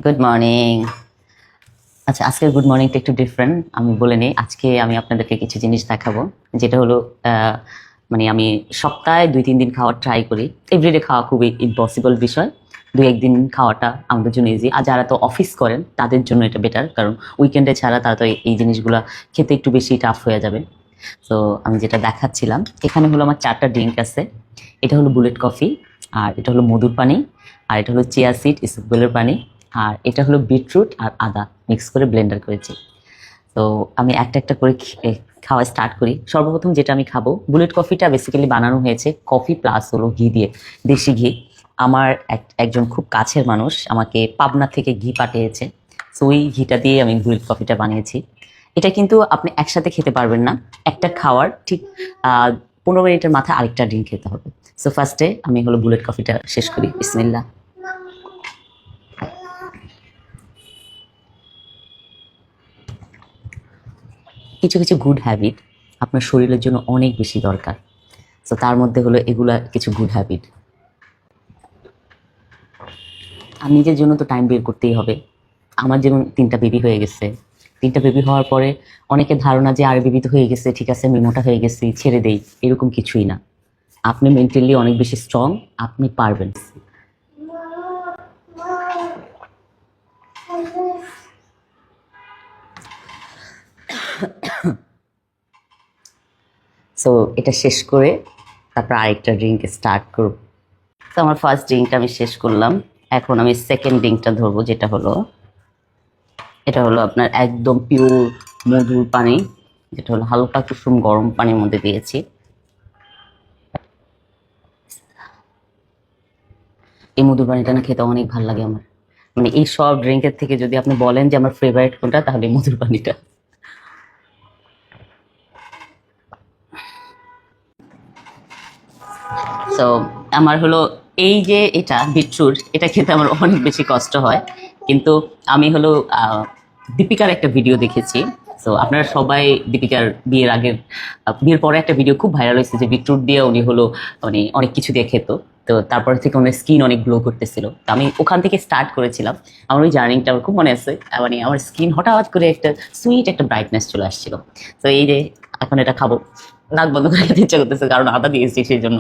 Good morning. আচ্ছা, আজকের good মর্নিংটা একটু ডিফারেন্ট। আমি বলে নিই, আজকে আমি আপনাদেরকে কিছু জিনিস দেখাবো, যেটা হলো মানে আমি সপ্তাহে 2-3 দিন খাওয়ার ট্রাই করি। এভরিডে খাওয়া খুবই ইম্পসিবল বিষয়, 2-1 দিন খাওয়াটা আমাদের জন্য ইজি। আর যারা তো অফিস করেন তাদের জন্য এটা বেটার, কারণ উইকেন্ডে ছাড়া তারা তো এই জিনিসগুলো খেতে একটু বেশি টাফ হয়ে যাবে। তো আমি যেটা দেখাচ্ছিলাম, এখানে হলো আমার 4টা ড্রিঙ্ক আছে। এটা হলো বুলেট কফি, আর এটা হলো মধুর পানি, আর এটা হলো চিয়া সিড ইসবগুলের পানি, আর এটা হলো বিটরুট আর আদা মিক্স করে ব্লেন্ডার করেছি। তো আমি একটা একটা করে খাওয়া স্টার্ট করি। সর্বপ্রথম যেটা আমি খাবো, বুলেট কফিটা বেসিক্যালি বানানো হয়েছে কফি প্লাস হলো ঘি দিয়ে, দেশি ঘি। আমার একজন খুব কাছের মানুষ আমাকে পাবনা থেকে ঘি পাঠিয়েছে, সো ওই ঘিটা দিয়ে আমি বুলেট কফিটা বানিয়েছি। এটা কিন্তু আপনি একসাথে খেতে পারবেন না, একটা খাওয়ার ঠিক 15 মিনিটের মাথায় আরেকটা ড্রিঙ্ক খেতে হবে। সো ফার্স্টে আমি হলো বুলেট কফিটা শেষ করি। বিসমিল্লাহ। কিছু কিছু গুড হ্যাবিট আপনার শরীরের জন্য অনেক বেশি দরকার। সো তার মধ্যে হলো এগুলা কিছু গুড হ্যাবিট। আর নিজের জন্য তো টাইম বের করতেই হবে। আমার যেমন 3টা বেবি হয়ে গেছে, 3টা বেবি হওয়ার পরে অনেকের ধারণা যে আর বেবি তো হয়ে গেছে, ঠিক আছে আমি মোটা হয়ে গেছি ছেড়ে দেই, এরকম কিছুই না। আপনি মেন্টালি অনেক বেশি স্ট্রং, আপনি পারবেন। সো এটা শেষ করে তারপর আরেকটা ড্রিঙ্ক স্টার্ট করব। তো আমার ফার্স্ট ড্রিঙ্কটা আমি শেষ করলাম, এখন আমি সেকেন্ড ড্রিঙ্কটা ধরবো, যেটা হলো এটা হলো আপনার একদম পিওর মধুর পানি, যেটা হলো হালকা কুসুম গরম পানির মধ্যে দিয়েছি। এই মধুর পানিটা না খেতে অনেক ভালো লাগে আমার। মানে এই সব ড্রিঙ্কের থেকে যদি আপনি বলেন যে আমার ফেভারিট কোনটা, তাহলে এই মধুর পানিটা। তো আমার হলো এই যে এটা বিটরুট, এটা খেতে আমার অনেক বেশি কষ্ট হয়, কিন্তু আমি হলো দীপিকার একটা ভিডিও দেখেছি। তো আপনারা সবাই দীপিকার বিয়ের আগের বিয়ের পরে একটা ভিডিও খুব ভাইরাল হয়েছে, যে বিটরুট দিয়ে উনি হলো মানে অনেক কিছু দিয়ে খেত। তো তারপর থেকে ওনার স্কিন অনেক গ্লো করতেছিল। তো আমি ওখান থেকে স্টার্ট করেছিলাম আমার ওই জার্নিটা, আমার খুব মনে আছে। মানে আমার স্কিন হঠাৎ করে একটা সুইট একটা ব্রাইটনেস চলে আসছিল। তো এই যে এখন এটা খাবো, নাক বন্ধ করে খেতে ইচ্ছা করতেছে, কারণ আদা দিয়েছি সেই জন্য।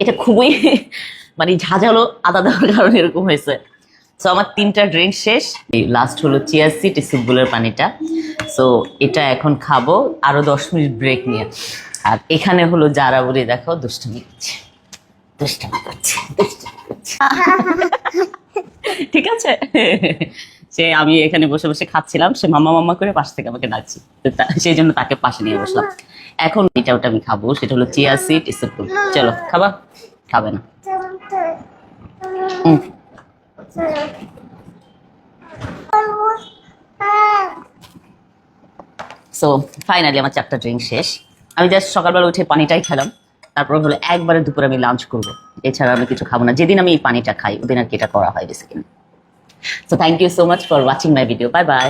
এটা খুবই মানে ঝাঁঝালো, আদা দেওয়ার কারণে এরকম হয়েছে। সো আমার 3টা ড্রিঙ্ক শেষ, লাস্ট হলো চিয়া সিড ইসবগুলের পানিটা। সো এটা এখন খাবো আরো 10 মিনিট ব্রেক নিয়ে। আর এখানে হলো যারা বলি দেখো দুষ্টামি করছে, দুষ্টামি করছে, দুষ্টামি করছে। ঠিক আছে, সে আমি এখানে বসে বসে খাচ্ছিলাম, সে মামা মামা করে পাশ থেকে আমাকে ডাকছি, তো সেই জন্য তাকে পাশে নিয়ে বসলাম। এখন এটা ওটা আমি খাবো, সেটা হলো চিয়া সিড ইসবগুল। চলো খাবা, খাবে না? সো ফাইনালি আমার 4টা ড্রিঙ্ক শেষ। আমি জাস্ট সকালবেলা উঠে পানিটাই খেলাম, তারপর হলো একবারে দুপুরে আমি লাঞ্চ করবো, এছাড়া আমি কিছু খাবো না। যেদিন আমি এই পানিটা খাই ওদিন আর কি এটা করা হয় basically. So thank you so much for watching my video. Bye by.